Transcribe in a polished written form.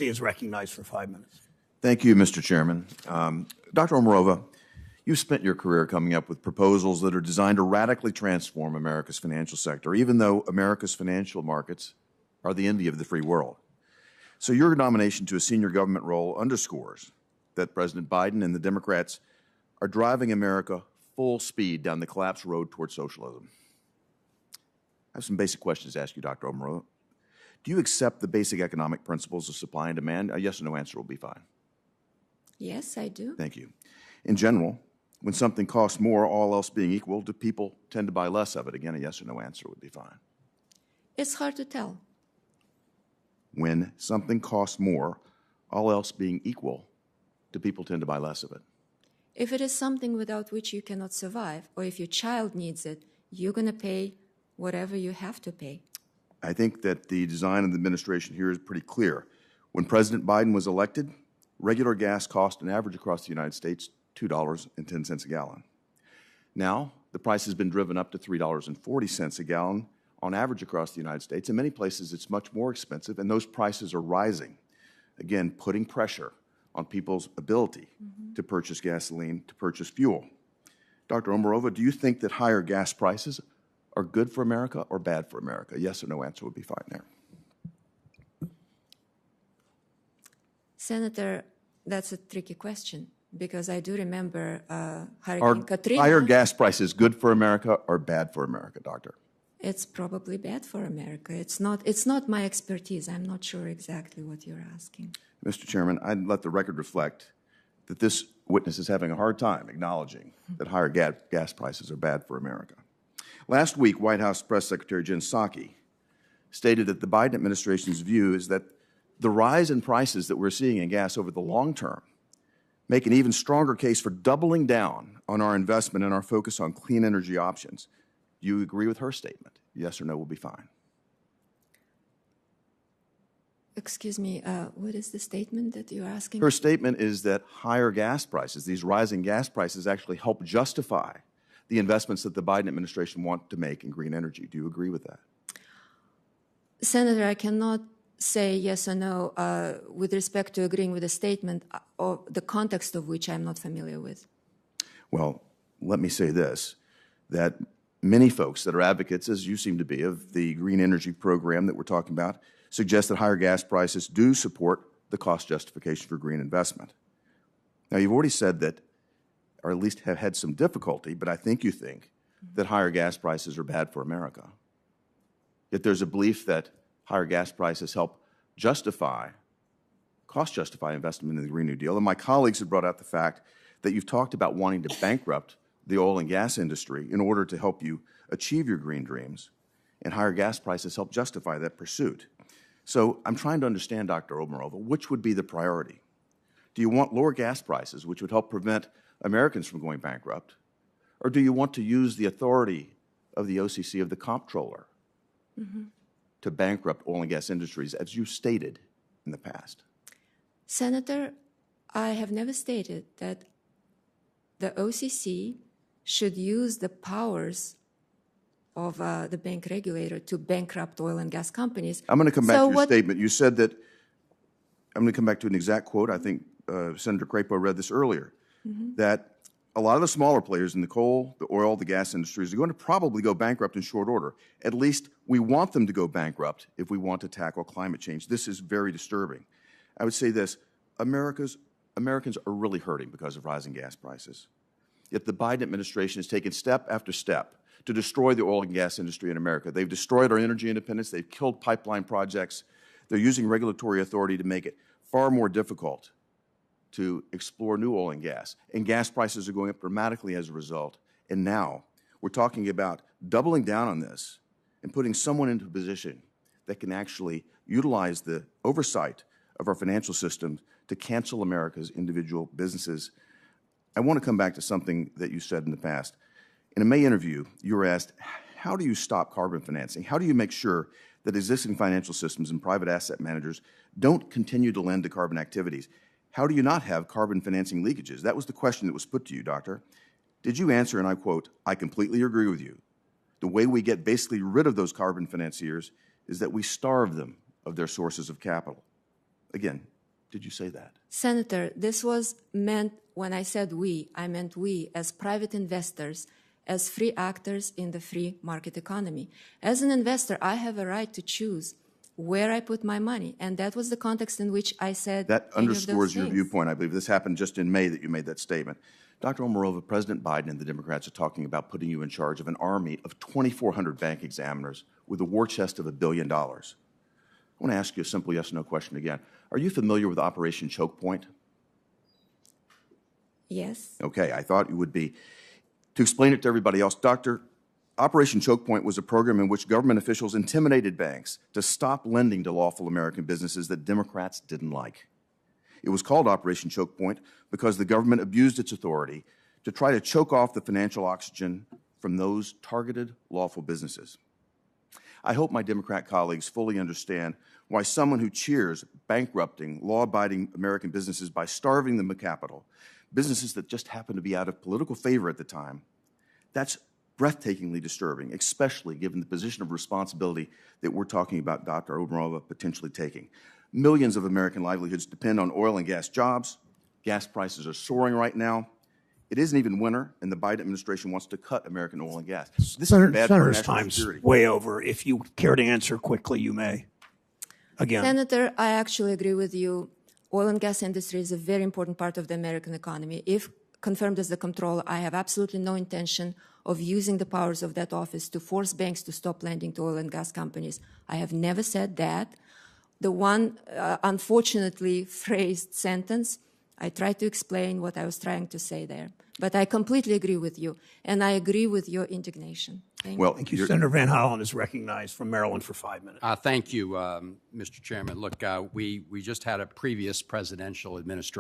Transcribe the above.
is recognized for 5 minutes. Thank you, Mr. Chairman. Dr. Omarova, you've spent your career coming up with proposals that are designed to radically transform America's financial sector, even though America's financial markets are the envy of the free world. So your nomination to a senior government role underscores that President Biden and the Democrats are driving America full speed down the collapse road toward socialism. I have some basic questions to ask you, Dr. Omarova. Do you accept the basic economic principles of supply and demand? A yes or no answer will be fine. Yes, I do. Thank you. In general, when something costs more, all else being equal, do people tend to buy less of it? Again, a yes or no answer would be fine. It's hard to tell. When something costs more, all else being equal, do people tend to buy less of it? If it is something without which you cannot survive, or if your child needs it, you're going to pay whatever you have to pay. I think that the design of the administration here is pretty clear. When President Biden was elected, regular gas cost an average across the United States $2.10 a gallon. Now, the price has been driven up to $3.40 a gallon on average across the United States. In many places, it's much more expensive, and those prices are rising, again, putting pressure on people's ability to purchase gasoline, to purchase fuel. Dr. Omarova, do you think that higher gas prices are good for America or bad for America? Yes or no answer would be fine there. Senator, that's a tricky question because I do remember Hurricane Are Katrina. higher gas prices good for America or bad for America, Doctor? It's probably bad for America. It's not my expertise. I'm not sure exactly what you're asking. Mr. Chairman, I'd let the record reflect that this witness is having a hard time acknowledging that higher gas prices are bad for America. Last week, White House Press Secretary Jen Psaki stated that the Biden administration's view is that the rise in prices that we're seeing in gas over the long term make an even stronger case for doubling down on our investment and our focus on clean energy options. Do you agree with her statement? Yes or no will be fine. Excuse me, what is the statement that you're asking? Her statement is that higher gas prices, these rising gas prices, actually help justify the investments that the Biden administration want to make in green energy. Do you agree with that? Senator, I cannot say yes or no with respect to agreeing with a statement or the context of which I'm not familiar with. Well, let me say this, that many folks that are advocates, as you seem to be, of the green energy program that we're talking about, suggest that higher gas prices do support the cost justification for green investment. Now, you've already said that, or at least have had some difficulty, but I think you think that higher gas prices are bad for America. Yet there's a belief that higher gas prices help cost justify investment in the Green New Deal. And my colleagues have brought out the fact that you've talked about wanting to bankrupt the oil and gas industry in order to help you achieve your green dreams, and higher gas prices help justify that pursuit. So I'm trying to understand, Dr. Omarova, which would be the priority? Do you want lower gas prices, which would help prevent Americans from going bankrupt, or do you want to use the authority of the OCC, of the Comptroller, to bankrupt oil and gas industries, as you stated in the past? Senator, I have never stated that the OCC should use the powers of the bank regulator to bankrupt oil and gas companies. I'm going to come back to your statement. You said that, I'm going to come back to an exact quote. I think Senator Crapo read this earlier, that a lot of the smaller players in the coal, the oil, the gas industries are going to probably go bankrupt in short order. At least we want them to go bankrupt if we want to tackle climate change. This is very disturbing. I would say this, Americans are really hurting because of rising gas prices. Yet the Biden administration has taken step after step to destroy the oil and gas industry in America. They've destroyed our energy independence. They've killed pipeline projects. They're using regulatory authority to make it far more difficult to explore new oil and gas. And gas prices are going up dramatically as a result. And now we're talking about doubling down on this and putting someone into a position that can actually utilize the oversight of our financial system to cancel America's individual businesses. I want to come back to something that you said in the past. In a May interview, you were asked, how do you stop carbon financing? How do you make sure that existing financial systems and private asset managers don't continue to lend to carbon activities? How do you not have carbon financing leakages? That was the question that was put to you, Doctor. Did you answer, and I quote, "I completely agree with you. The way we get basically rid of those carbon financiers is that we starve them of their sources of capital." Again, did you say that? Senator, this was meant, when I said we, I meant we as private investors, as free actors in the free market economy. As an investor, I have a right to choose where I put my money, and that was the context in which I said That any of those underscores your things. viewpoint. I believe this happened just in May that you made that statement. Dr. Omarova, President Biden and the Democrats are talking about putting you in charge of an army of 2,400 bank examiners with a war chest of $1 billion. I want to ask you a simple yes or no question again. Are you familiar with Operation Chokepoint? Yes. Okay, I thought you would be. To explain it to everybody else, Operation Chokepoint was a program in which government officials intimidated banks to stop lending to lawful American businesses that Democrats didn't like. It was called Operation Chokepoint because the government abused its authority to try to choke off the financial oxygen from those targeted lawful businesses. I hope my Democrat colleagues fully understand why someone who cheers bankrupting law-abiding American businesses by starving them of capital, businesses that just happen to be out of political favor at the time, that's breathtakingly disturbing, especially given the position of responsibility that we're talking about Dr. Omarova potentially taking. Millions of American livelihoods depend on oil and gas jobs. Gas prices are soaring right now. It isn't even winter, and the Biden administration wants to cut American oil and gas. This is bad for Senator's national time's security. way over. If you care to answer quickly, you may. Again. Senator, I actually agree with you. Oil and gas industry is a very important part of the American economy. If confirmed as the Comptroller, I have absolutely no intention of using the powers of that office to force banks to stop lending to oil and gas companies. I have never said that. The one unfortunately phrased sentence, I tried to explain what I was trying to say there. But I completely agree with you, and I agree with your indignation. Thank you. Thank you. Senator Van Hollen is recognized from Maryland for 5 minutes. Thank you, Mr. Chairman. Look, we just had a previous presidential administration